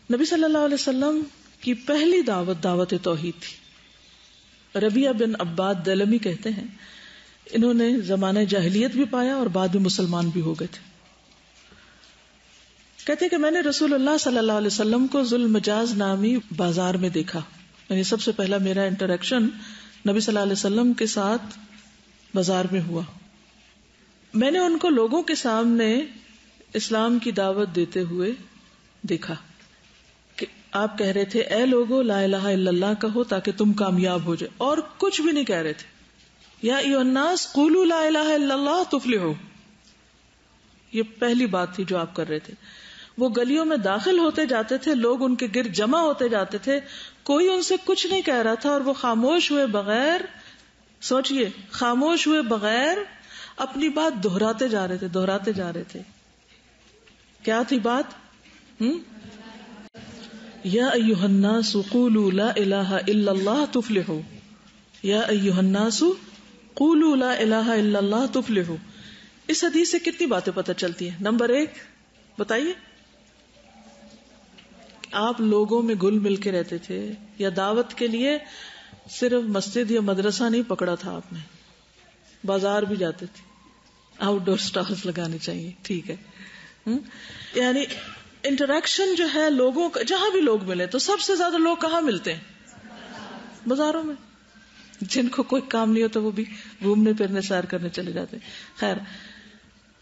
نبی صلی اللہ علیہ وسلم کی پہلی دعوت توحید تھی. ربیعہ بن عباد دلمی کہتے ہیں انہوں نے زمانہ جاہلیت بھی پایا اور بعد میں مسلمان بھی ہو گئے تھے. کہتے کہ میں نے رسول اللہ صلی اللہ علیہ وسلم کو ذو المجاز نامی بازار میں دیکھا. یعنی سب سے پہلا میرا انٹریکشن نبی صلی اللہ علیہ وسلم کے ساتھ بازار میں ہوا. میں نے ان کو لوگوں کے سامنے اسلام کی دعوت دیتے ہوئے دیکھا کہ آپ کہہ رہے تھے اے لوگو لا الہ الا اللہ کہو تاکہ تم کامیاب ہو جائے, اور کچھ بھی نہیں کہہ رہے تھے. یا ایھا الناس قولوا لا الہ الا اللہ تفلحوا, یہ پہلی بات تھی جو آپ کر رہے تھے. وہ گلیوں میں داخل ہوتے جاتے تھے, لوگ ان کے گرد جمع ہوتے جاتے تھے, کوئی ان سے کچھ نہیں کہہ رہا تھا اور وہ خاموش ہوئے بغیر, سوچئے, خاموش ہوئے بغیر اپنی بات دہراتے جا رہے تھے. کیا تھی بات؟ یا ایھا الناس قولوا لا الہ الا اللہ تفلحوا, یا ایھا الناس قولوا لا الہ الا اللہ تفلحوا. اس حدیث سے کتنی باتیں پتہ چلتی ہیں؟ نمبر 1 بتائیے, آپ لوگوں میں گل مل کے رہتے تھے, یا دعوت کے لیے صرف مسجد یا مدرسہ نہیں پکڑا تھا آپ نے, بازار بھی جاتے تھے, آؤٹ ڈور سٹالز لگانے چاہیے, ٹھیک ہے. یعنی انٹریکشن جو ہے لوگوں کا, جہاں بھی لوگ ملے تو سب سے زیادہ لوگ کہاں ملتے ہیں؟ بازاروں میں. جن کو کوئی کام نہیں ہوتا وہ بھی گھومنے پھرنے سیر کرنے چلے جاتے. خیر,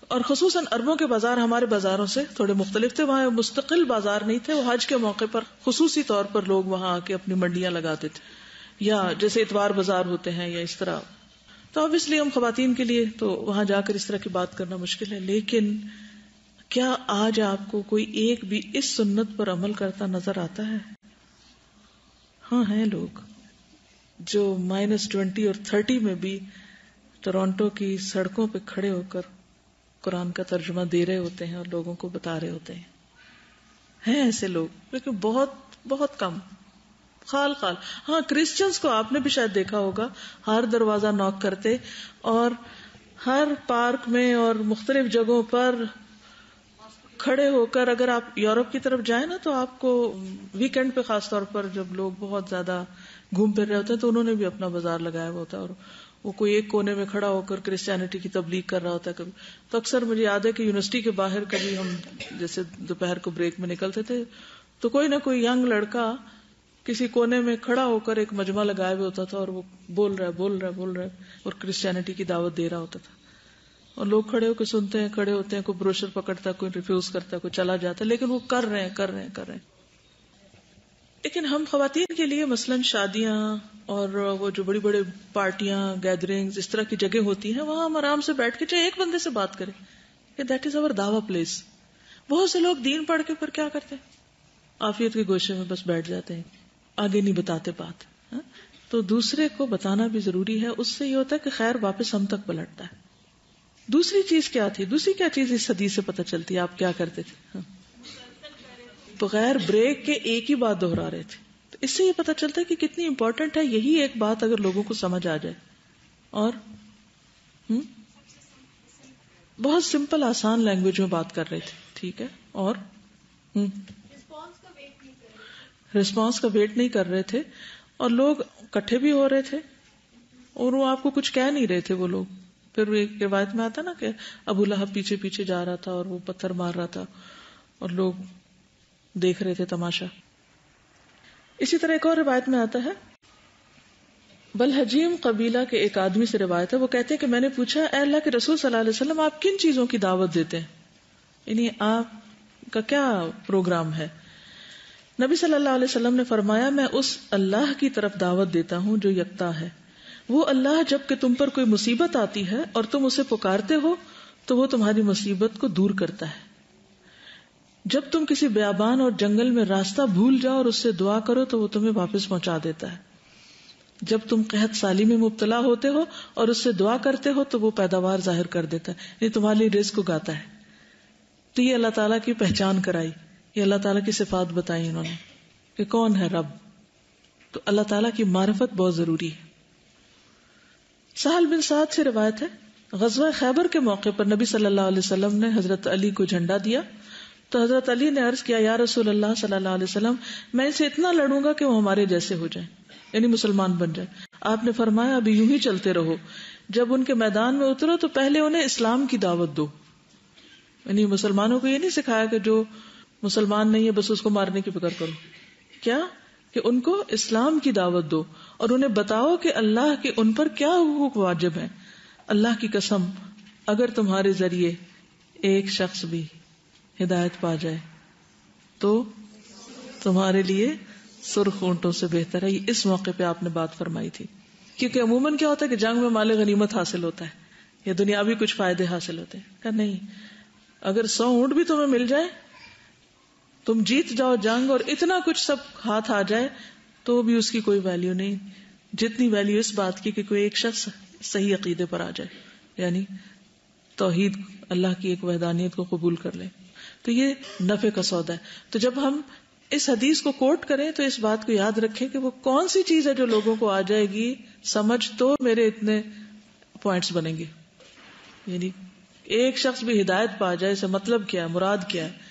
اور خصوصاً عربوں کے بازار ہمارے بازاروں سے تھوڑے مختلف تھے. وہاں مستقل بازار نہیں تھے, وہ حج کے موقع پر خصوصی طور پر لوگ وہاں آ کے اپنی منڈیاں لگاتے تھے, یا جیسے اتوار بازار ہوتے ہیں یا اس طرح. تو اب اس لیے ہم خواتین کے لیے تو وہاں جا کر اس طرح کی بات کرنا مشکل ہے. لیکن کیا آج آپ کو کوئی ایک بھی اس سنت پر عمل کرتا نظر آتا ہے؟ ہاں, ہیں لوگ جو -20 اور 30 میں بھی ٹورانٹو کی سڑکوں پہ کھڑے ہو کر قرآن کا ترجمہ دے رہے ہوتے ہیں اور لوگوں کو بتا رہے ہوتے ہیں. ہیں ایسے لوگ, لیکن بہت بہت کم, خال. ہاں, کرسچنز کو آپ نے بھی شاید دیکھا ہوگا, ہر دروازہ نوک کرتے اور ہر پارک میں اور مختلف جگہوں پر کھڑے ہو کر. اگر آپ یورپ کی طرف جائیں نا تو آپ کو ویکینڈ پہ خاص طور پر جب لوگ بہت زیادہ گھوم پھر رہے ہوتے ہیں تو انہوں نے بھی اپنا بازار لگایا ہوا ہوتا ہے, اور وہ کوئی ایک کونے میں کھڑا ہو کر کرسچینٹی کی تبلیغ کر رہا ہوتا ہے. کبھی تو اکثر مجھے یاد ہے کہ یونیورسٹی کے باہر کبھی ہم جیسے دوپہر کو بریک میں نکلتے تھے تو کوئی نہ کوئی ینگ لڑکا کسی کونے میں کھڑا ہو کر ایک مجمع لگائے ہوئے ہوتا تھا, اور وہ بول رہا ہے اور کرسچینٹی کی دعوت دے رہا ہوتا تھا. اور لوگ کھڑے ہو کے سنتے ہیں, کھڑے ہوتے ہیں, کوئی بروشر پکڑتا ہے, کوئی ریفیوز کرتا ہے, کوئی چلا جاتا ہے, لیکن وہ کر رہے ہیں. لیکن ہم خواتین کے لیے مثلاً شادیاں اور وہ جو بڑی بڑی پارٹیاں, گیدرنگز, اس طرح کی جگہ ہوتی ہیں, وہاں ہم آرام سے بیٹھ کے چاہے ایک بندے سے بات کریں, دیٹ از اوور دعویٰ پلیس. بہت سے لوگ دین پڑھ کے پھر کیا کرتے ہیں, عافیت کے گوشے میں بس بیٹھ جاتے ہیں, آگے نہیں بتاتے بات. تو دوسرے کو بتانا بھی ضروری ہے, اس سے یہ ہوتا ہے کہ خیر واپس ہم تک پلٹتا ہے. دوسری چیز کیا تھی؟ دوسری کیا چیز اس حدیث سے پتہ چلتی ہے آپ کیا کرتے تھے؟ بغیر بریک کے ایک ہی بات دہرا رہے تھے. تو اس سے یہ پتہ چلتا ہے کہ کتنی امپورٹنٹ ہے یہی ایک بات اگر لوگوں کو سمجھ آ جائے. اور بہت سمپل آسان لینگویج میں بات کر رہے تھے, ٹھیک ہے. اور رسپانس کا ویٹ نہیں کر رہے تھے, اور لوگ اکٹھے بھی ہو رہے تھے, اور وہ آپ کو کچھ کہہ نہیں رہے تھے وہ لوگ. پھر ایک روایت میں آتا نا کہ ابو لہب پیچھے پیچھے جا رہا تھا اور وہ پتھر مار رہا تھا اور لوگ دیکھ رہے تھے تماشا. اسی طرح ایک اور روایت میں آتا ہے, بلحجیم قبیلہ کے ایک آدمی سے روایت ہے, وہ کہتے ہیں کہ میں نے پوچھا اے اللہ کے رسول صلی اللہ علیہ وسلم آپ کن چیزوں کی دعوت دیتے ہیں, یعنی آپ کا کیا پروگرام ہے؟ نبی صلی اللہ علیہ وسلم نے فرمایا میں اس اللہ کی طرف دعوت دیتا ہوں جو یکتا ہے. وہ اللہ جب کہ تم پر کوئی مصیبت آتی ہے اور تم اسے پکارتے ہو تو وہ تمہاری مصیبت کو دور کرتا ہے. جب تم کسی بیابان اور جنگل میں راستہ بھول جاؤ اور اس سے دعا کرو تو وہ تمہیں واپس پہنچا دیتا ہے. جب تم قحط سالی میں مبتلا ہوتے ہو اور اس سے دعا کرتے ہو تو وہ پیداوار ظاہر کر دیتا ہے, یہ تمہارے لیے رزق اگاتا ہے. تو یہ اللہ تعالیٰ کی پہچان کرائی, یہ اللہ تعالیٰ کی صفات بتائی انہوں نے کہ کون ہے رب. تو اللہ تعالیٰ کی معرفت بہت ضروری ہے. سہل بن سعد سے روایت ہے, غزوہ خیبر کے موقع پر نبی صلی اللہ علیہ وسلم نے حضرت علی کو جھنڈا دیا تو حضرت علی نے عرض کیا یا رسول اللہ صلی اللہ علیہ وسلم میں اسے اتنا لڑوں گا کہ وہ ہمارے جیسے ہو جائیں، یعنی مسلمان بن جائے. آپ نے فرمایا ابھی یوں ہی چلتے رہو، جب ان کے میدان میں اترو تو پہلے انہیں اسلام کی دعوت دو. یعنی مسلمانوں کو یہ نہیں سکھایا کہ جو مسلمان نہیں ہے بس اس کو مارنے کی فکر کرو. کیا کہ ان کو اسلام کی دعوت دو اور انہیں بتاؤ کہ اللہ کے ان پر کیا حقوق واجب ہیں. اللہ کی قسم اگر تمہارے ذریعے ایک شخص بھی ہدایت پا جائے تو تمہارے لیے سرخ اونٹوں سے بہتر ہے. یہ اس موقع پہ آپ نے بات فرمائی تھی، کیونکہ عموماً کیا ہوتا ہے کہ جنگ میں مال غنیمت حاصل ہوتا ہے یا دنیاوی کچھ فائدے حاصل ہوتے ہیں. کہ نہیں، اگر 100 اونٹ بھی تمہیں مل جائے، تم جیت جاؤ جنگ اور اتنا کچھ سب ہاتھ آ جائے تو بھی اس کی کوئی ویلیو نہیں جتنی ویلیو اس بات کی کہ کوئی ایک شخص صحیح عقیدے پر آ جائے، یعنی توحید اللہ کی ایک وحدانیت کو قبول کر لے. تو یہ نفع کا سودا ہے. تو جب ہم اس حدیث کو کوٹ کریں تو اس بات کو یاد رکھیں کہ وہ کون سی چیز ہے جو لوگوں کو آ جائے گی سمجھ تو میرے اتنے پوائنٹس بنیں گے. یعنی ایک شخص بھی ہدایت پا جائے، اسے مطلب کیا ہے، مراد کیا ہے،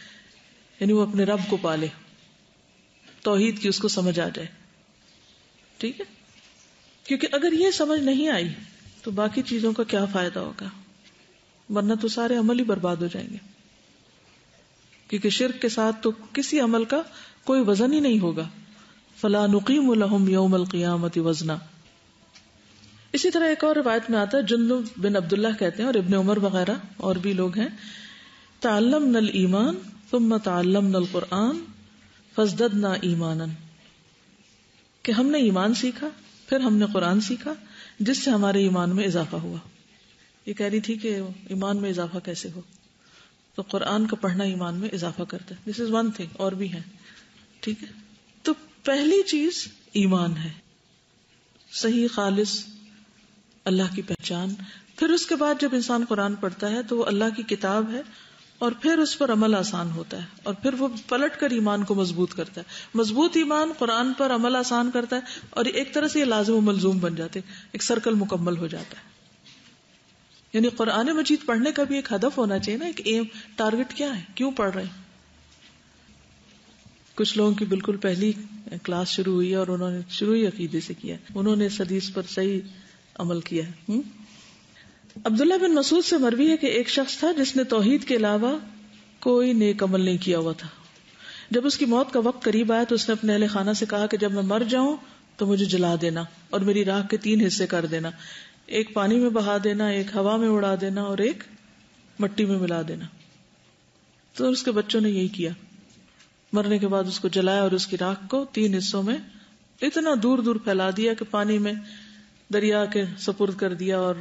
یعنی وہ اپنے رب کو پالے، توحید کی اس کو سمجھ آ جائے. ٹھیک ہے، کیونکہ اگر یہ سمجھ نہیں آئی تو باقی چیزوں کا کیا فائدہ ہوگا، ورنہ تو سارے عمل ہی برباد ہو جائیں گے. کیونکہ شرک کے ساتھ تو کسی عمل کا کوئی وزن ہی نہیں ہوگا. فلا نقیم لهم یوم القیامت وزنا. اسی طرح ایک اور روایت میں آتا ہے، جندب بن عبداللہ کہتے ہیں اور ابن عمر وغیرہ اور بھی لوگ ہیں، تعلمنا الایمان ثم تعلمنا القرآن فازددنا ایمانا، کہ ہم نے ایمان سیکھا پھر ہم نے قرآن سیکھا جس سے ہمارے ایمان میں اضافہ ہوا. یہ کہہ رہی تھی کہ ایمان میں اضافہ کیسے ہو، تو قرآن کا پڑھنا ایمان میں اضافہ کرتا ہے. دس از ون تھنگ، اور بھی ہے. ٹھیک ہے، تو پہلی چیز ایمان ہے، صحیح خالص اللہ کی پہچان. پھر اس کے بعد جب انسان قرآن پڑھتا ہے تو وہ اللہ کی کتاب ہے اور پھر اس پر عمل آسان ہوتا ہے اور پھر وہ پلٹ کر ایمان کو مضبوط کرتا ہے. مضبوط ایمان قرآن پر عمل آسان کرتا ہے اور ایک طرح سے یہ لازم و ملزوم بن جاتے، ایک سرکل مکمل ہو جاتا ہے. یعنی قرآن مجید پڑھنے کا بھی ایک ہدف ہونا چاہیے نا، ایک ایم، ٹارگٹ کیا ہے، کیوں پڑھ رہے ہیں. کچھ لوگوں کی بالکل پہلی کلاس شروع ہوئی ہے اور انہوں نے شروع ہی عقیدے سے کیا، انہوں نے اس حدیث پر صحیح عمل کیا ہے. عبداللہ بن مسعود سے مروی ہے کہ ایک شخص تھا جس نے توحید کے علاوہ کوئی نیک عمل نہیں کیا ہوا تھا. جب اس کی موت کا وقت قریب آیا تو اس نے اپنے اہل خانہ سے کہا کہ جب میں مر جاؤں تو مجھے جلا دینا اور میری راکھ کے 3 حصے کر دینا، ایک پانی میں بہا دینا، ایک ہوا میں اڑا دینا اور ایک مٹی میں ملا دینا. تو اس کے بچوں نے یہی کیا. مرنے کے بعد اس کو جلایا اور اس کی راکھ کو 3 حصوں میں اتنا دور دور پھیلا دیا کہ پانی میں دریا کے سپرد کر دیا اور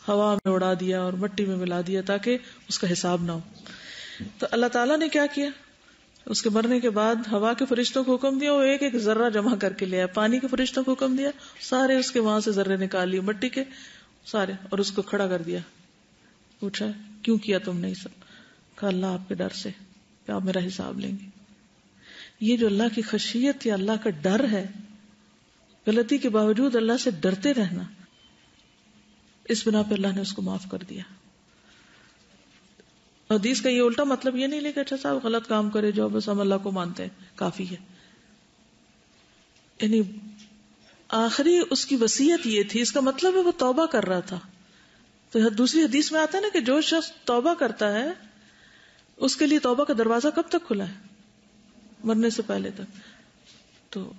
ہوا میں اڑا دیا اور مٹی میں ملا دیا تاکہ اس کا حساب نہ ہو. تو اللہ تعالیٰ نے کیا کیا، اس کے مرنے کے بعد ہوا کے فرشتوں کو حکم دیا، وہ ایک ایک ذرہ جمع کر کے لیا. پانی کے فرشتوں کو حکم دیا، سارے اس کے وہاں سے ذرے نکال لیے، مٹی کے سارے، اور اس کو کھڑا کر دیا. پوچھا کیوں کیا تم نے یہ سب؟ کہا اللہ آپ کے ڈر سے کہ آپ میرا حساب لیں گے. یہ جو اللہ کی خشیت یا اللہ کا ڈر ہے، غلطی کے باوجود اللہ سے ڈرتے رہنا، اس بنا پہ اللہ نے اس کو معاف کر دیا. حدیث کا یہ الٹا مطلب یہ نہیں لے کہ اچھا صاحب غلط کام کرے جو بس ہم اللہ کو مانتے ہیں کافی ہے. یعنی آخری اس کی وصیت یہ تھی، اس کا مطلب ہے وہ توبہ کر رہا تھا. تو دوسری حدیث میں آتا ہے نا کہ جو شخص توبہ کرتا ہے اس کے لیے توبہ کا دروازہ کب تک کھلا ہے؟ مرنے سے پہلے تک. تو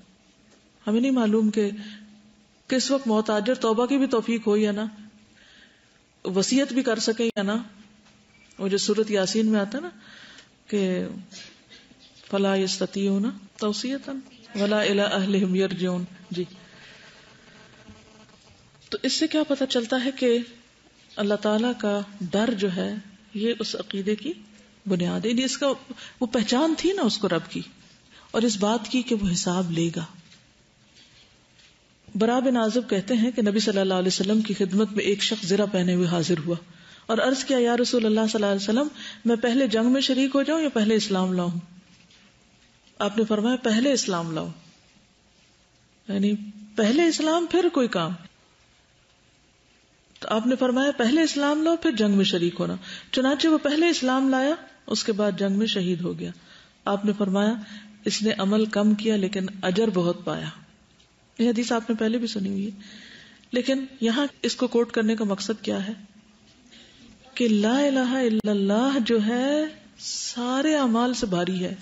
ہمیں نہیں معلوم کہ کس وقت موت آ جائے، توبہ کی بھی توفیق ہو یا نہ، وصیت بھی کر سکیں یا نہ. وہ جو سورۃ یاسین میں آتا نا کہ فلا یستطیعون توصیۃ ولا الی اہلہم یرجعون. جی، تو اس سے کیا پتہ چلتا ہے کہ اللہ تعالی کا ڈر جو ہے یہ اس عقیدے کی بنیاد ہے. اس کا وہ پہچان تھی نا اس کو رب کی، اور اس بات کی کہ وہ حساب لے گا. برا بن عازب کہتے ہیں کہ نبی صلی اللہ علیہ وسلم کی خدمت میں ایک شخص زرہ پہنے ہوئے حاضر ہوا اور عرض کیا یا رسول اللہ صلی اللہ علیہ وسلم میں پہلے جنگ میں شریک ہو جاؤں یا پہلے اسلام لاؤں؟ آپ نے فرمایا پہلے اسلام لاؤ، یعنی پہلے اسلام پھر کوئی کام. تو آپ نے فرمایا پہلے اسلام لاؤ پھر جنگ میں شریک ہونا. چنانچہ وہ پہلے اسلام لایا اس کے بعد جنگ میں شہید ہو گیا. آپ نے فرمایا اس نے عمل کم کیا لیکن اجر بہت پایا. یہ حدیث آپ نے پہلے بھی سنی ہوئی ہے, لیکن یہاں اس کو کوٹ کرنے کا مقصد کیا ہے کہ لا الہ الا اللہ جو ہے سارے اعمال سے بھاری ہے.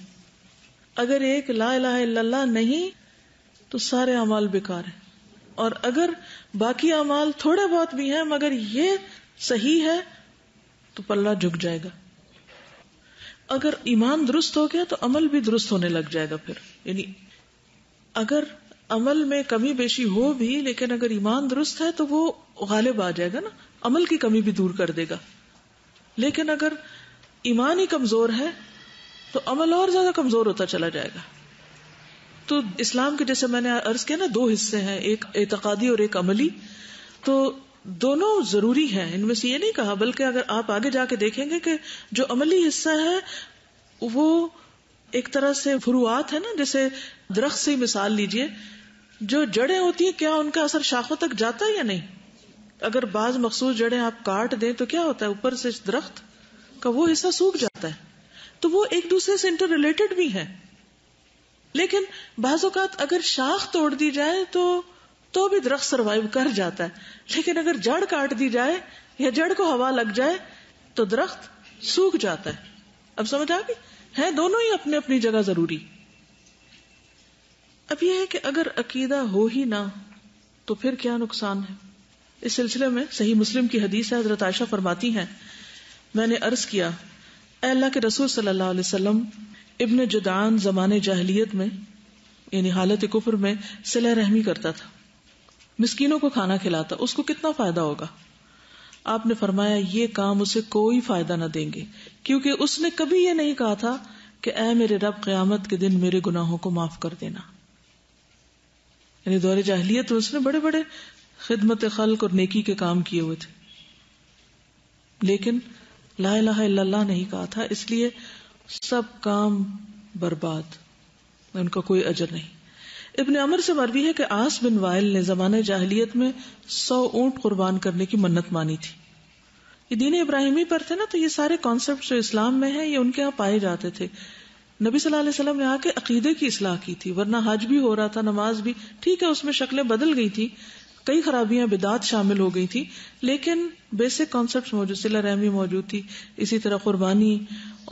اگر ایک لا الہ الا اللہ نہیں تو سارے اعمال بیکار ہیں, اور اگر باقی اعمال تھوڑے بہت بھی ہیں مگر یہ صحیح ہے تو پلہ جھک جائے گا. اگر ایمان درست ہو گیا تو عمل بھی درست ہونے لگ جائے گا. پھر یعنی اگر عمل میں کمی بیشی ہو بھی لیکن اگر ایمان درست ہے تو وہ غالب آ جائے گا نا, عمل کی کمی بھی دور کر دے گا. لیکن اگر ایمان ہی کمزور ہے تو عمل اور زیادہ کمزور ہوتا چلا جائے گا. تو اسلام کے جیسے میں نے عرض کیا نا, 2 حصے ہیں, ایک اعتقادی اور ایک عملی. تو دونوں ضروری ہیں, ان میں سے یہ نہیں کہا, بلکہ اگر آپ آگے جا کے دیکھیں گے کہ جو عملی حصہ ہے وہ ایک طرح سے فروعات ہے نا, جیسے درخت سے مثال لیجئے, جو جڑیں ہوتی ہیں کیا ان کا اثر شاخوں تک جاتا ہے یا نہیں؟ اگر بعض مخصوص جڑیں آپ کاٹ دیں تو کیا ہوتا ہے, اوپر سے درخت کا وہ حصہ سوکھ جاتا ہے. تو وہ ایک دوسرے سے انٹر ریلیٹڈ بھی ہے. لیکن بعض اوقات اگر شاخ توڑ دی جائے تو بھی درخت سروائیو کر جاتا ہے, لیکن اگر جڑ کاٹ دی جائے یا جڑ کو ہوا لگ جائے تو درخت سوکھ جاتا ہے. اب سمجھ آ گئی, ہے دونوں ہی اپنے اپنی جگہ ضروری. اب یہ ہے کہ اگر عقیدہ ہو ہی نہ تو پھر کیا نقصان ہے. اس سلسلے میں صحیح مسلم کی حدیث ہے, حضرت عائشہ فرماتی ہیں میں نے عرض کیا اے اللہ کے رسول صلی اللہ علیہ وسلم, ابن جدعان زمانے جاہلیت میں یعنی حالت کفر میں صلہ رحمی کرتا تھا, مسکینوں کو کھانا کھلاتا, اس کو کتنا فائدہ ہوگا؟ آپ نے فرمایا یہ کام اسے کوئی فائدہ نہ دیں گے, کیونکہ اس نے کبھی یہ نہیں کہا تھا کہ اے میرے رب قیامت کے دن میرے گناہوں کو معاف کر دینا. یعنی دور جاہلیت اس نے بڑے بڑے خدمت خلق اور نیکی کے کام کیے ہوئے تھے, لیکن لا الہ الا اللہ نہیں کہا تھا, اس لیے سب کام برباد, ان کا کوئی اجر نہیں. ابن عمر سے مروی ہے کہ عاص بن وائل نے زمانے جاہلیت میں 100 اونٹ قربان کرنے کی منت مانی تھی. یہ دین ابراہیمی پر تھے نا, تو یہ سارے کانسیپٹ جو اسلام میں ہیں یہ ان کے ہاں پائے جاتے تھے. نبی صلی اللہ علیہ وسلم نے آ کے عقیدے کی اصلاح کی تھی, ورنہ حج بھی ہو رہا تھا, نماز بھی ٹھیک ہے, اس میں شکلیں بدل گئی تھی, کئی خرابیاں بدعات شامل ہو گئی تھی, لیکن بیسک کانسیپٹس موجود, صلہ رحمی موجود تھی, اسی طرح قربانی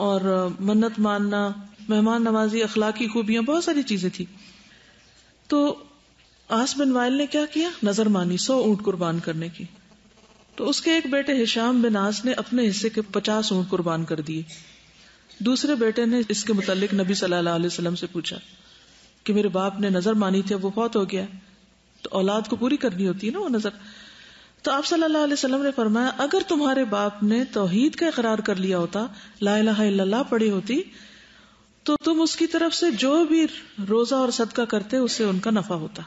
اور منت ماننا, مہمان نوازی, اخلاقی خوبیاں, بہت ساری چیزیں تھی. تو عاص بن وائل نے کیا کیا, نظر مانی 100 اونٹ قربان کرنے کی. تو اس کے ایک بیٹے ہشام بن عاص نے اپنے حصے کے 50 اونٹ قربان کر دیے. دوسرے بیٹے نے اس کے متعلق نبی صلی اللہ علیہ وسلم سے پوچھا کہ میرے باپ نے نظر مانی تھی, اب وہ فوت ہو گیا, تو اولاد کو پوری کرنی ہوتی ہے نا وہ نظر. تو آپ صلی اللہ علیہ وسلم نے فرمایا اگر تمہارے باپ نے توحید کا اقرار کر لیا ہوتا, لا الہ الا اللہ پڑھی ہوتی, تو تم اس کی طرف سے جو بھی روزہ اور صدقہ کرتے اس سے ان کا نفع ہوتا.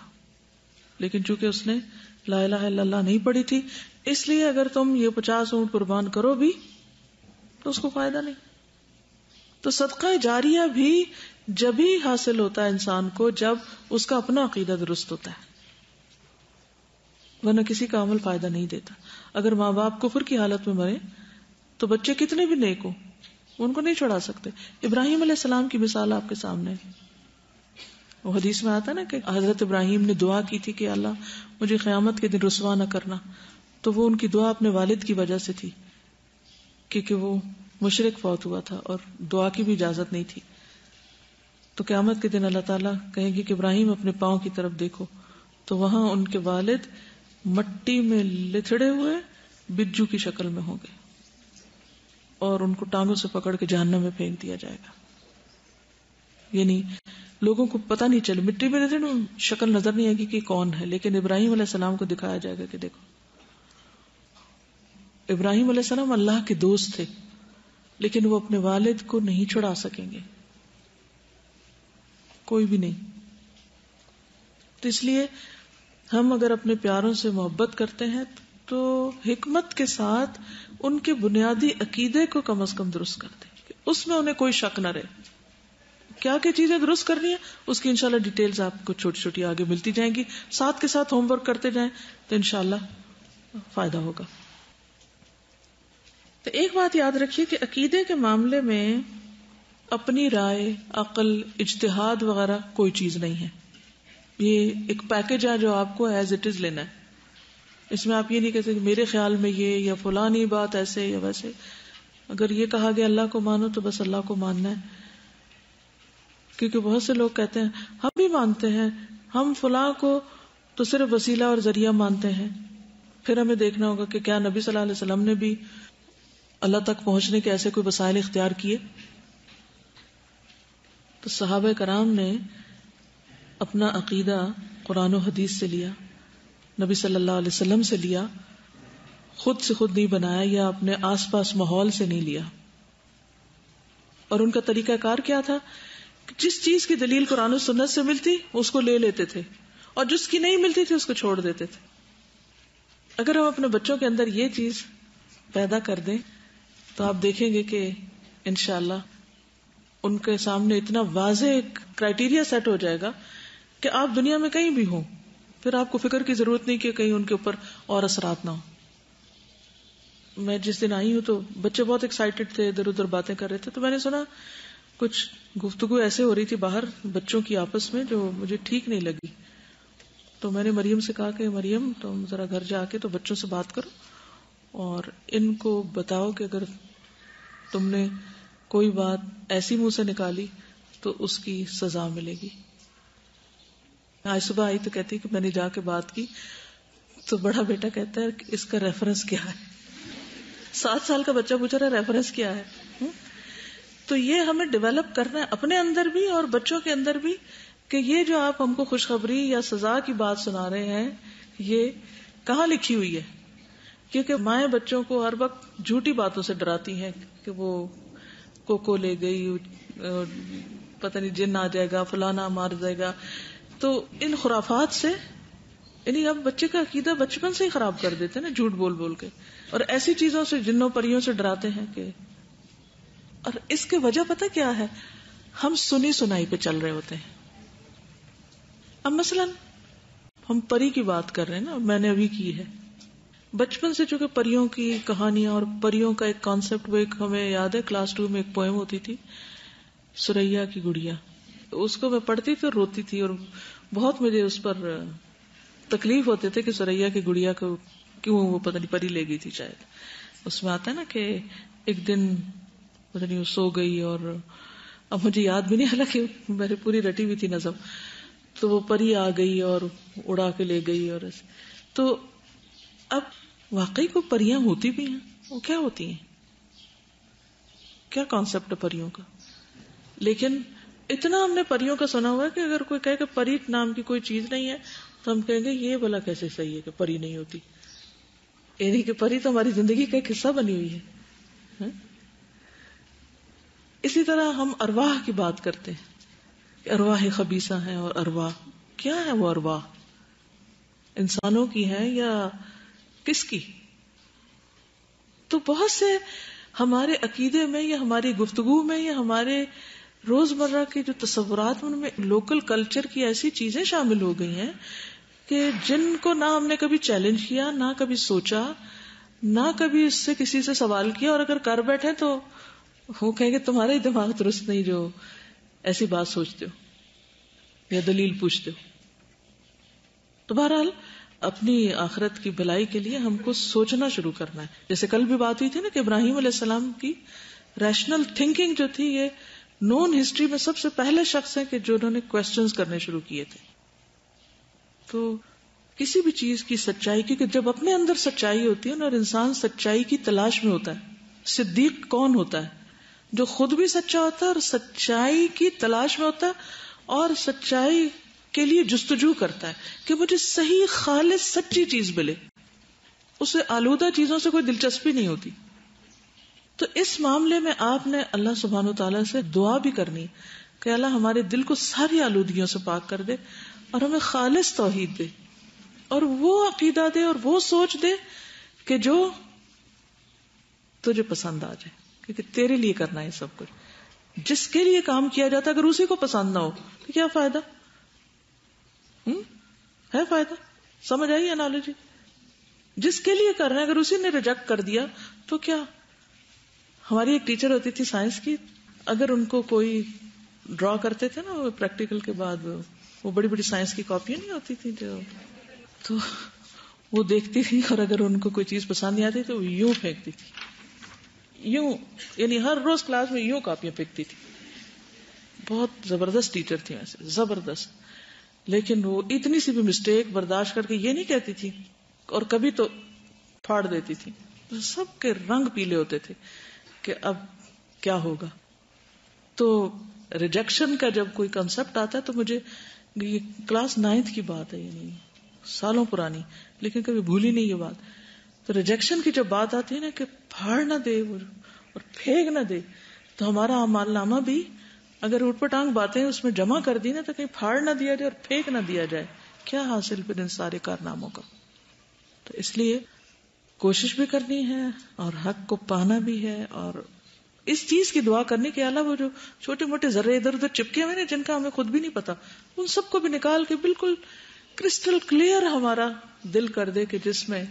لیکن چونکہ اس نے لا الہ الا اللہ نہیں پڑھی تھی, اس لیے اگر تم یہ 50 اونٹ قربان کرو بھی تو اس کو فائدہ نہیں. تو صدقہ جاریہ بھی جب ہی حاصل ہوتا ہے انسان کو جب اس کا اپنا عقیدہ درست ہوتا ہے, ورنہ کسی کا عمل فائدہ نہیں دیتا. اگر ماں باپ کفر کی حالت میں مرے تو بچے کتنے بھی نیک ہوں ان کو نہیں چھڑا سکتے. ابراہیم علیہ السلام کی مثال آپ کے سامنے ہے. وہ حدیث میں آتا نا کہ حضرت ابراہیم نے دعا کی تھی کہ اللہ مجھے قیامت کے دن رسوا نہ کرنا, تو وہ ان کی دعا اپنے والد کی وجہ سے تھی, کیونکہ وہ مشرک فوت ہوا تھا اور دعا کی بھی اجازت نہیں تھی. تو قیامت کے دن اللہ تعالیٰ کہیں گے کہ ابراہیم اپنے پاؤں کی طرف دیکھو, تو وہاں ان کے والد مٹی میں لتھڑے ہوئے بجو کی شکل میں ہوں گے اور ان کو ٹانگوں سے پکڑ کے جہنم میں پھینک دیا جائے گا. یعنی لوگوں کو پتہ نہیں چلے, مٹی میں لتھڑے شکل نظر نہیں آئے گی کہ کون ہے, لیکن ابراہیم علیہ السلام کو دکھایا جائے گا کہ دیکھو. ابراہیم علیہ السلام اللہ کے دوست تھے, لیکن وہ اپنے والد کو نہیں چھڑا سکیں گے, کوئی بھی نہیں. تو اس لیے ہم اگر اپنے پیاروں سے محبت کرتے ہیں تو حکمت کے ساتھ ان کے بنیادی عقیدے کو کم از کم درست کر دیں, اس میں انہیں کوئی شک نہ رہے. کیا کیا چیزیں درست کرنی ہے اس کی انشاءاللہ ڈیٹیلز آپ کو چھوٹی چھوٹی آگے ملتی جائیں گی, ساتھ کے ساتھ ہوم ورک کرتے جائیں تو انشاءاللہ فائدہ ہوگا. تو ایک بات یاد رکھیے کہ عقیدے کے معاملے میں اپنی رائے، عقل، اجتہاد وغیرہ کوئی چیز نہیں ہے. یہ ایک پیکج ہے جو آپ کو ایز اٹ از لینا ہے. اس میں آپ یہ نہیں کہتے کہ میرے خیال میں یہ یا فلانی بات ایسے یا ویسے. اگر یہ کہا گیا اللہ کو مانو تو بس اللہ کو ماننا ہے. کیونکہ بہت سے لوگ کہتے ہیں ہم بھی مانتے ہیں، ہم فلاں کو تو صرف وسیلہ اور ذریعہ مانتے ہیں. پھر ہمیں دیکھنا ہوگا کہ کیا نبی صلی اللہ علیہ وسلم نے بھی اللہ تک پہنچنے کے ایسے کوئی وسائل اختیار کیے. تو صحابہ کرام نے اپنا عقیدہ قرآن و حدیث سے لیا، نبی صلی اللہ علیہ وسلم سے لیا، خود سے خود نہیں بنایا یا اپنے آس پاس ماحول سے نہیں لیا. اور ان کا طریقہ کار کیا تھا؟ جس چیز کی دلیل قرآن و سنت سے ملتی اس کو لے لیتے تھے، اور جس کی نہیں ملتی تھی اس کو چھوڑ دیتے تھے. اگر ہم اپنے بچوں کے اندر یہ چیز پیدا کر دیں تو آپ دیکھیں گے کہ انشاءاللہ ان کے سامنے اتنا واضح کرائیٹیریا سیٹ ہو جائے گا کہ آپ دنیا میں کہیں بھی ہوں، پھر آپ کو فکر کی ضرورت نہیں کہ کہیں ان کے اوپر اور اثرات نہ ہوں. میں جس دن آئی ہوں تو بچے بہت ایکسائٹیڈ تھے، ادھر ادھر باتیں کر رہے تھے، تو میں نے سنا کچھ گفتگو ایسے ہو رہی تھی باہر بچوں کی آپس میں جو مجھے ٹھیک نہیں لگی. تو میں نے مریم سے کہا کہ مریم تم ذرا گھر جا کے تو بچوں سے بات کرو اور ان کو بتاؤ کہ اگر تم نے کوئی بات ایسی منہ سے نکالی تو اس کی سزا ملے گی. آج صبح آئی تو کہتی کہ میں نے جا کے بات کی تو بڑا بیٹا کہتا ہے کہ اس کا ریفرنس کیا ہے. 7 سال کا بچہ پوچھ رہا ہے ریفرنس کیا ہے. تو یہ ہمیں ڈیولپ کرنا ہے اپنے اندر بھی اور بچوں کے اندر بھی کہ یہ جو آپ ہم کو خوشخبری یا سزا کی بات سنا رہے ہیں یہ کہاں لکھی ہوئی ہے. کیونکہ مائیں بچوں کو ہر وقت جھوٹی باتوں سے ڈراتی ہیں کہ وہ کوکو لے گئی، پتہ نہیں جن آ جائے گا، فلانا مار جائے گا. تو ان خرافات سے یعنی اب بچے کا عقیدہ بچپن سے ہی خراب کر دیتے ہیں نا، جھوٹ بول بول کے، اور ایسی چیزوں سے جنوں پریوں سے ڈراتے ہیں کہ. اور اس کی وجہ پتہ کیا ہے؟ ہم سنی سنائی پہ چل رہے ہوتے ہیں. اب مثلا ہم پری کی بات کر رہے ہیں نا، میں نے ابھی کی ہے. بچپن سے چونکہ پریوں کی کہانیاں اور پریوں کا ایک کانسیپٹ، وہ ایک ہمیں یاد ہے کلاس 2 میں ایک پوئم ہوتی تھی سریا کی گڑیا. اس کو میں پڑھتی تھی اور روتی تھی، اور بہت مجھے اس پر تکلیف ہوتے تھے کہ سریا کی گڑیا کو کیوں وہ پتہ نہیں پری لے گئی تھی. شاید اس میں آتا ہے نا کہ ایک دن پتہ نہیں وہ سو گئی، اور اب مجھے یاد بھی نہیں، حالانکہ میں نے پوری رٹی ہوئی تھی نظم. تو وہ پری آ گئی اور اڑا کے لے گئی. اور تو اب واقعی کو پریاں ہوتی بھی ہیں، وہ کیا ہوتی ہیں، کیا کانسیپٹ ہے پریوں کا. لیکن اتنا ہم نے پریوں کا سنا ہوا ہے کہ اگر کوئی کہے کہ پری نام کی کوئی چیز نہیں ہے تو ہم کہیں گے یہ بلا کیسے صحیح ہے کہ پری نہیں ہوتی. یعنی کہ پری تو ہماری زندگی کا ایک حصہ بنی ہوئی ہے. اسی طرح ہم ارواح کی بات کرتے ہیں کہ ارواح خبیثہ ہیں، اور ارواح کیا ہے؟ وہ ارواح انسانوں کی ہیں یا کس کی؟ تو بہت سے ہمارے عقیدے میں یا ہماری گفتگو میں یا ہمارے روزمرہ کے جو تصورات ان میں لوکل کلچر کی ایسی چیزیں شامل ہو گئی ہیں کہ جن کو نہ ہم نے کبھی چیلنج کیا، نہ کبھی سوچا، نہ کبھی اس سے کسی سے سوال کیا، اور اگر کر بیٹھے تو وہ کہیں گے تمہارا ہی دماغ درست نہیں جو ایسی بات سوچتے ہو یا دلیل پوچھتے ہو. تو بہرحال اپنی آخرت کی بھلائی کے لیے ہم کو سوچنا شروع کرنا ہے. جیسے کل بھی بات ہوئی تھی نا کہ ابراہیم علیہ السلام کی ریشنل تھنکنگ جو تھی، یہ نون ہسٹری میں سب سے پہلے شخص ہیں کہ جو انہوں نے کوسچنز کرنے شروع کیے تھے. تو کسی بھی چیز کی سچائی، کیونکہ جب اپنے اندر سچائی ہوتی ہے نا، اور انسان سچائی کی تلاش میں ہوتا ہے. صدیق کون ہوتا ہے؟ جو خود بھی سچا ہوتا ہے اور سچائی کی تلاش میں ہوتا ہے اور سچائی کے لیے جستجو کرتا ہے کہ مجھے صحیح خالص سچی چیز ملے. اسے آلودہ چیزوں سے کوئی دلچسپی نہیں ہوتی. تو اس معاملے میں آپ نے اللہ سبحانہ وتعالیٰ سے دعا بھی کرنی کہ اللہ ہمارے دل کو ساری آلودگیوں سے پاک کر دے اور ہمیں خالص توحید دے اور وہ عقیدہ دے اور وہ سوچ دے کہ جو تجھے پسند آ جائے، کیونکہ تیرے لیے کرنا ہے سب کچھ. جس کے لیے کام کیا جاتا اگر اسی کو پسند نہ ہو تو کیا فائدہ ہے؟ فائدہ سمجھ آئی انالوجی؟ جس کے لیے کر رہے ہیں اگر اسی نے ریجیکٹ کر دیا تو کیا؟ ہماری ایک ٹیچر ہوتی تھی سائنس کی، اگر ان کو کوئی ڈرا کرتے تھے نا وہ پریکٹیکل کے بعد، وہ بڑی بڑی سائنس کی کاپیاں نہیں ہوتی تھی جو، تو وہ دیکھتی تھی اور اگر ان کو کوئی چیز پسند نہیں آتی تو وہ یوں پھینکتی تھی، یوں، یعنی ہر روز کلاس میں یوں کاپیاں پھینکتی تھی. بہت زبردست ٹیچر تھی ویسے، زبردست. لیکن وہ اتنی سی بھی مسٹیک برداشت کر کے یہ نہیں کہتی تھی، اور کبھی تو پھاڑ دیتی تھی. سب کے رنگ پیلے ہوتے تھے کہ اب کیا ہوگا. تو ریجیکشن کا جب کوئی کنسپٹ آتا ہے تو مجھے، یہ کلاس 9 کی بات ہے، یعنی سالوں پرانی، لیکن کبھی بھولی نہیں یہ بات. تو ریجیکشن کی جب بات آتی ہے نا کہ پھاڑ نہ دے اور پھینک نہ دے، تو ہمارا اعمال نامہ بھی اگر اوٹ پٹانگ باتیں اس میں جمع کر دی نا تو کہیں پھاڑ نہ دیا جائے اور پھینک نہ دیا جائے، کیا حاصل پھر ان سارے کارناموں کا. تو اس لیے کوشش بھی کرنی ہے اور حق کو پانا بھی ہے، اور اس چیز کی دعا کرنے کے علاوہ وہ جو چھوٹے موٹے ذرے ادھر ادھر چپکے ہوئے نا جن کا ہمیں خود بھی نہیں پتا، ان سب کو بھی نکال کے بالکل کرسٹل کلیئر ہمارا دل کر دے کہ جس میں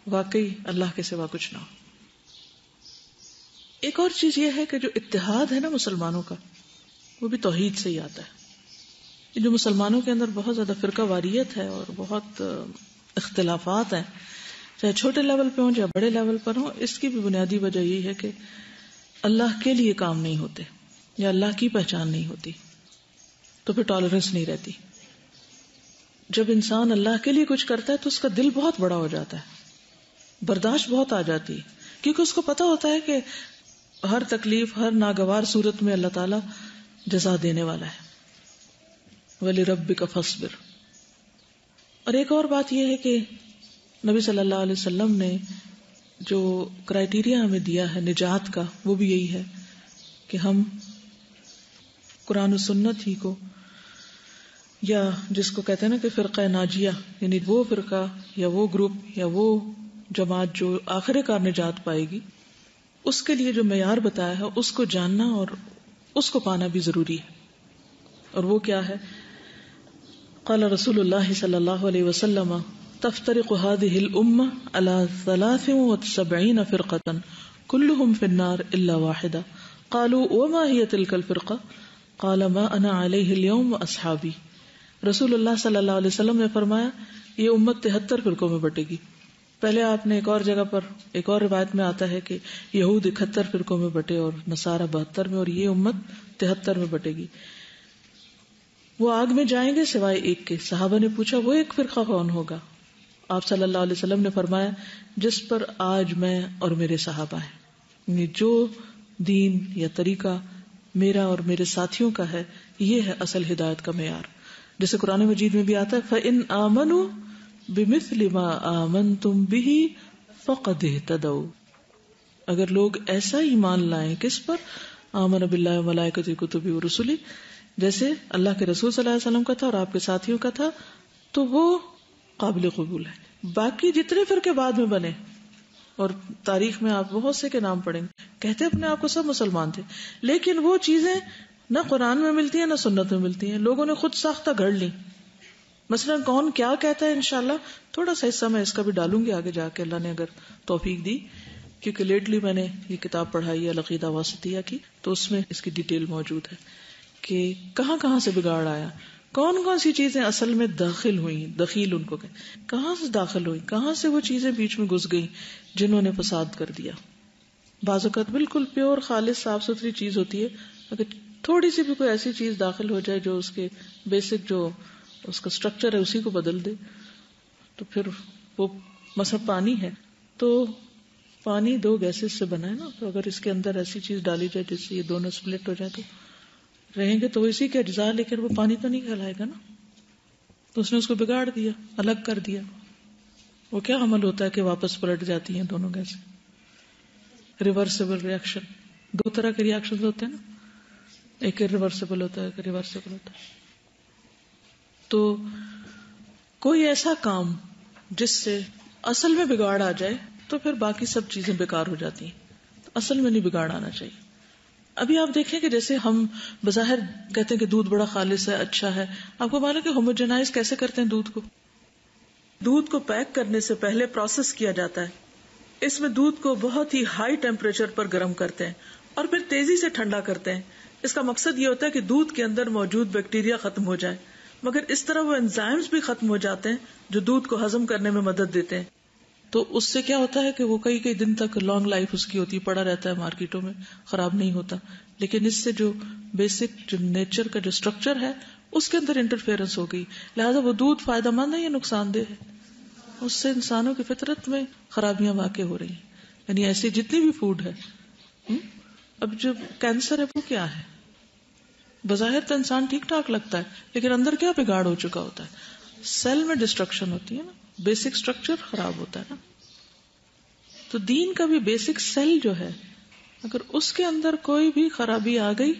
واقعی اللہ کے سوا کچھ نہ ہو. ایک اور چیز یہ ہے کہ جو اتحاد ہے نا مسلمانوں کا، وہ بھی توحید سے ہی آتا ہے. جو مسلمانوں کے اندر بہت زیادہ فرقہ واریت ہے اور بہت اختلافات ہیں، چاہے چھوٹے لیول پہ ہوں چاہے بڑے لیول پر ہوں، اس کی بھی بنیادی وجہ یہی ہے کہ اللہ کے لیے کام نہیں ہوتے یا اللہ کی پہچان نہیں ہوتی، تو پھر ٹالرنس نہیں رہتی. جب انسان اللہ کے لیے کچھ کرتا ہے تو اس کا دل بہت بڑا ہو جاتا ہے، برداشت بہت آ جاتی ہے، کیونکہ اس کو پتا ہوتا ہے کہ ہر تکلیف، ہر ناگوار صورت میں اللہ تعالیٰ جزا دینے والا ہے. وَلِرَبِّكَ فَاصْبِرْ. اور ایک اور بات یہ ہے کہ نبی صلی اللہ علیہ وسلم نے جو کرائیٹیریا ہمیں دیا ہے نجات کا، وہ بھی یہی ہے کہ ہم قرآن و سنت ہی کو، یا جس کو کہتے ہیں نا کہ فرقہ ناجیہ، یعنی وہ فرقہ یا وہ گروپ یا وہ جماعت جو آخر کار نجات پائے گی، اس کے لیے جو معیار بتایا ہے اس کو جاننا اور اس کو پانا بھی ضروری ہے. اور وہ کیا ہے؟ قال رسول اللہ صلی اللہ علیہ وسلم تفترق هذه الأمة على 73 فرقة كلهم في النار إلا واحدة. قالوا وما هي تلك الفرقة؟ قال ما أنا عليه اليوم وأصحابي. رسول اللہ صلی اللہ علیہ وسلم نے فرمایا یہ امت 73 فرقوں میں بٹے گی. پہلے آپ نے ایک اور جگہ پر ایک اور روایت میں آتا ہے کہ یہود 71 فرقوں میں بٹے اور نصارہ 72 میں، اور یہ امت 73 میں بٹے گی. وہ آگ میں جائیں گے سوائے ایک کے. صحابہ نے پوچھا وہ ایک فرقہ کون ہوگا؟ آپ صلی اللہ علیہ وسلم نے فرمایا جس پر آج میں اور میرے صحابہ ہیں، یعنی جو دین یا طریقہ میرا اور میرے ساتھیوں کا ہے، یہ ہے اصل ہدایت کا معیار. جیسے قرآن مجید میں بھی آتا ہے فَإِنْ آمَنُوا بِمِثْلِ مَا آمَنْتُمْ بِهِ فَقَدْ اهْتَدَوْا. اگر لوگ ایسا ایمان لائیں کس پر؟ آمن باللہ وملائکتہ کتبہ ورسلہ، جیسے اللہ کے رسول صلی اللہ علیہ وسلم کا تھا اور آپ کے ساتھیوں کا تھا، تو وہ قابل قبول ہے. باقی جتنے فرقے بعد میں بنے، اور تاریخ میں آپ بہت سے کے نام پڑھیں گے، کہتے اپنے آپ کو سب مسلمان تھے، لیکن وہ چیزیں نہ قرآن میں ملتی ہیں نہ سنت میں ملتی ہیں، لوگوں نے خود ساختہ گھڑ لی. مثلا کون کیا کہتا ہے، انشاءاللہ تھوڑا سا حصہ میں اس کا بھی ڈالوں گی آگے جا کے، اللہ نے اگر توفیق دی، کیونکہ لیٹلی میں نے یہ کتاب پڑھائی ہے العقیدہ واسطیہ کی، تو اس میں اس کی ڈیٹیل موجود ہے کہ کہاں کہاں سے بگاڑ آیا، کون کون سی چیزیں اصل میں داخل ہوئی، دخیل ان کو کہیں، کہاں سے داخل ہوئی، کہاں سے وہ چیزیں بیچ میں گھس گئی جنہوں نے فساد کر دیا. بعض اوقات بالکل پیور خالص صاف ستھری چیز ہوتی ہے، اگر تھوڑی سی بھی کوئی ایسی چیز داخل ہو جائے جو اس کے بیسک جو اس کا سٹرکچر ہے اسی کو بدل دے، تو پھر وہ مثلا پانی ہے تو پانی 2 گیسز سے بنا ہے نا، تو اگر اس کے اندر ایسی چیز ڈالی جائے جس سے یہ دونوں سپلٹ ہو جائے تو رہیں گے تو وہ اسی کے اجزاء، لیکن وہ پانی تو نہیں کہلائے گا نا. تو اس نے اس کو بگاڑ دیا، الگ کر دیا. وہ کیا عمل ہوتا ہے کہ واپس پلٹ جاتی ہیں دونوں گیسیں. ریورسیبل ریئیکشن، 2 طرح کے ریئیکشن ہوتے ہیں نا، ایک ریورسیبل ہوتا ہے ایک ریورسیبل ہوتا ہے. تو کوئی ایسا کام جس سے اصل میں بگاڑ آ جائے تو پھر باقی سب چیزیں بیکار ہو جاتی ہیں. تو اصل میں نہیں بگاڑ آنا چاہیے. ابھی آپ دیکھیں کہ جیسے ہم بظاہر کہتے ہیں کہ دودھ بڑا خالص ہے، اچھا ہے، آپ کو معلوم ہے کہ ہوموجنائز کیسے کرتے ہیں دودھ کو؟ دودھ کو پیک کرنے سے پہلے پروسیس کیا جاتا ہے اس میں دودھ کو بہت ہی ہائی ٹیمپریچر پر گرم کرتے ہیں اور پھر تیزی سے ٹھنڈا کرتے ہیں. اس کا مقصد یہ ہوتا ہے کہ دودھ کے اندر موجود بیکٹیریا ختم ہو جائے، مگر اس طرح وہ انزائمز بھی ختم ہو جاتے ہیں جو دودھ کو ہضم کرنے میں مدد دیتے ہیں. تو اس سے کیا ہوتا ہے کہ وہ کئی دن تک لانگ لائف اس کی ہوتی، پڑا رہتا ہے مارکیٹوں میں، خراب نہیں ہوتا. لیکن اس سے جو بیسک جو نیچر کا جو اسٹرکچر ہے اس کے اندر انٹرفیئرنس ہو گئی، لہٰذا وہ دودھ فائدہ مند ہے یا نقصان دہ ہے؟ اس سے انسانوں کی فطرت میں خرابیاں واقع ہو رہی ہیں. یعنی ایسی جتنی بھی فوڈ ہے. اب جو کینسر ہے وہ کیا ہے؟ بظاہر تو انسان ٹھیک ٹھاک لگتا ہے لیکن اندر کیا بگاڑ ہو چکا ہوتا ہے؟ سیل میں ڈسٹرکشن ہوتی ہے نا، بیسک اسٹرکچر خراب ہوتا ہے نا. تو دین کا بھی بیسک سیل جو ہے اگر اس کے اندر کوئی بھی خرابی آ گئی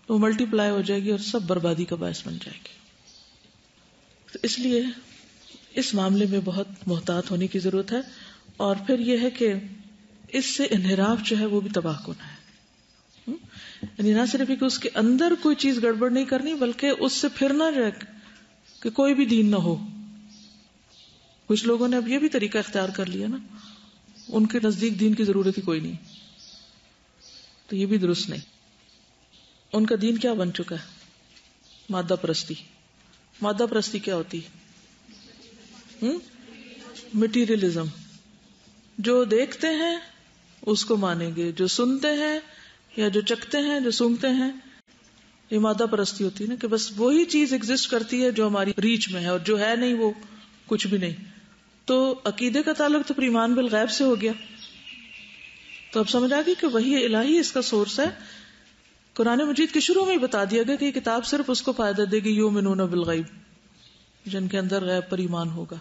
تو وہ ملٹی پلائی ہو جائے گی اور سب بربادی کا باعث بن جائے گی. تو اس لیے اس معاملے میں بہت محتاط ہونے کی ضرورت ہے. اور پھر یہ ہے کہ اس سے انحراف جو ہے وہ بھی تباہ کن ہے. یعنی نہ صرف کہ اس کے اندر کوئی چیز گڑبڑ نہیں کرنی بلکہ اس سے پھر نہ رہے کہ کوئی بھی دین نہ ہو. کچھ لوگوں نے اب یہ بھی طریقہ اختیار کر لیا نا، ان کے نزدیک دین کی ضرورت ہی کوئی نہیں، تو یہ بھی درست نہیں. ان کا دین کیا بن چکا ہے؟ مادہ پرستی. مادہ پرستی کیا ہوتی ہے؟ مٹیریلزم. جو دیکھتے ہیں اس کو مانیں گے، جو سنتے ہیں یا جو چکھتے ہیں، جو سونگھتے ہیں، یہ مادہ پرستی ہوتی ہے نا، کہ بس وہی چیز ایگزسٹ کرتی ہے جو ہماری ریچ میں ہے، اور جو ہے نہیں وہ کچھ بھی نہیں. تو عقیدے کا تعلق تو پھر ایمان بالغیب سے ہو گیا. تو اب سمجھ آ گئی کہ وحی الہی اس کا سورس ہے. قرآن مجید کے شروع میں ہی بتا دیا گیا کہ یہ کتاب صرف اس کو فائدہ دے گی یؤمنون بالغیب، جن کے اندر غیب پر ایمان ہوگا.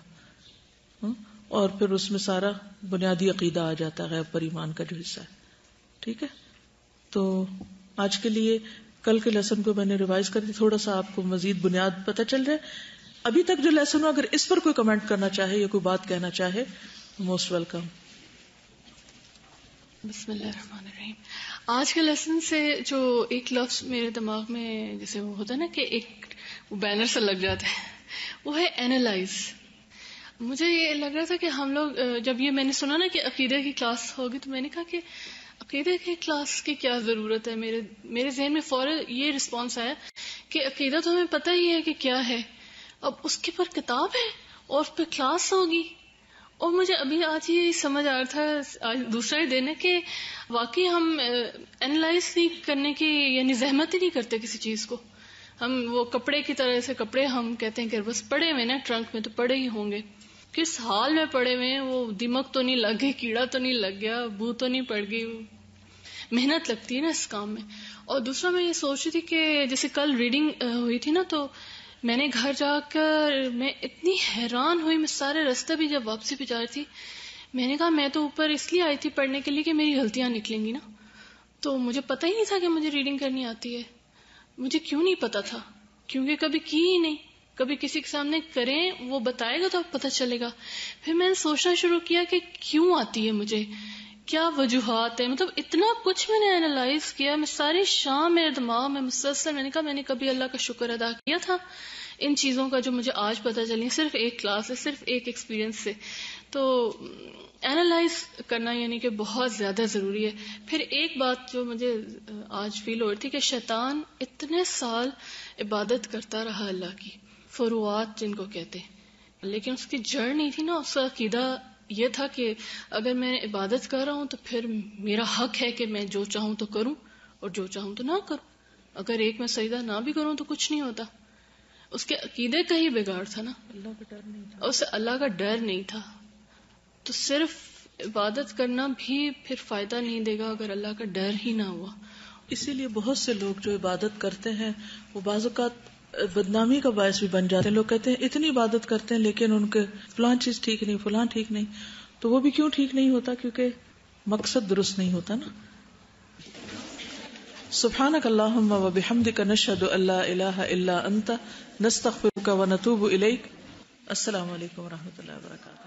اور پھر اس میں سارا بنیادی عقیدہ آ جاتا ہے غیب پر ایمان کا جو حصہ ہے. ٹھیک ہے، تو آج کے لیے کل کے لیسن کو میں نے ریوائز کر دی، تھوڑا سا آپ کو مزید بنیاد پتہ چل جائے. ابھی تک جو لیسن ہو اگر اس پر کوئی کمنٹ کرنا چاہے یا کوئی بات کہنا چاہے موسٹ ویلکم. بسم اللہ الرحمن الرحیم. آج کے لیسن سے جو ایک لفظ میرے دماغ میں جیسے وہ ہوتا ہے نا کہ ایک بینر سے لگ جاتا ہے، وہ ہے اینالائز. مجھے یہ لگ رہا تھا کہ ہم لوگ جب یہ میں نے سنا نا کہ عقیدہ کی کلاس ہوگی تو میں نے کہا کہ عقیدہ کی کلاس کی کیا ضرورت ہے. میرے ذہن میں فوراً یہ رسپانس آیا کہ عقیدہ تو ہمیں پتہ ہی ہے کہ کیا ہے، اب اس کے پر کتاب ہے اور اس پہ کلاس ہوگی. اور مجھے ابھی آج یہ سمجھ آ رہا تھا، آج دوسرا ہی دن ہے کہ واقعی ہم اینالائز نہیں کرنے کی یعنی زحمت ہی نہیں کرتے کسی چیز کو. ہم وہ کپڑے کی طرح سے کپڑے ہم کہتے ہیں کہ بس پڑے ہوئے نا ٹرنک میں تو پڑے ہی ہوں گے، کس حال میں پڑے ہوئے، وہ دیمک تو نہیں لگ گئی، کیڑا تو نہیں لگ گیا، بو تو نہیں پڑ گئی. محنت لگتی ہے نا اس کام میں. اور دوسرا میں یہ سوچ رہی تھی کہ جیسے کل ریڈنگ ہوئی تھی نا، تو میں نے گھر جا کر میں اتنی حیران ہوئی. میں سارے راستے بھی جب واپسی پہ جا رہی تھی میں نے کہا میں تو اوپر اس لیے آئی تھی پڑھنے کے لیے کہ میری غلطیاں نکلیں گی نا. تو مجھے پتہ ہی نہیں تھا کہ مجھے ریڈنگ کرنی آتی ہے. مجھے کیوں نہیں پتا تھا؟ کیونکہ کبھی کی ہی نہیں. کبھی کسی کے سامنے کریں وہ بتائے گا تو پتہ چلے گا. پھر میں نے سوچنا شروع کیا کہ کیوں آتی ہے مجھے، کیا وجوہات ہیں. مطلب اتنا کچھ میں نے اینالائز کیا. میں ساری شام میرے دماغ میں مسلسل میں نے کہا میں نے کبھی اللہ کا شکر ادا کیا تھا ان چیزوں کا جو مجھے آج پتہ چلی صرف ایک کلاس سے، صرف ایک ایکسپیرینس سے. تو اینالائز کرنا یعنی کہ بہت زیادہ ضروری ہے. پھر ایک بات جو مجھے آج فیل ہو رہی تھی کہ شیطان اتنے سال عبادت کرتا رہا اللہ کی، فروعات جن کو کہتے ہیں، لیکن اس کی جڑ نہیں تھی نا. اس کا عقیدہ یہ تھا کہ اگر میں عبادت کر رہا ہوں تو پھر میرا حق ہے کہ میں جو چاہوں تو کروں اور جو چاہوں تو نہ کروں. اگر ایک میں سجدہ نہ بھی کروں تو کچھ نہیں ہوتا. اس کے عقیدے کا ہی بگاڑ تھا نا، اللہ کا ڈر نہیں تھا، اسے اللہ کا ڈر نہیں تھا. تو صرف عبادت کرنا بھی پھر فائدہ نہیں دے گا اگر اللہ کا ڈر ہی نہ ہوا. اسی لیے بہت سے لوگ جو عبادت کرتے ہیں وہ بعض اوقات بدنامی کا باعث بھی بن جاتے ہیں. لوگ کہتے ہیں اتنی عبادت کرتے ہیں لیکن ان کے فلاں چیز ٹھیک نہیں، فلاں ٹھیک نہیں. تو وہ بھی کیوں ٹھیک نہیں ہوتا؟ کیونکہ مقصد درست نہیں ہوتا نا. سبحانک اللہم و بحمدک نشہد ان لا الہ الا انت نستغفرک و نتوب الیک. السلام علیکم و رحمۃ اللہ وبرکاتہ.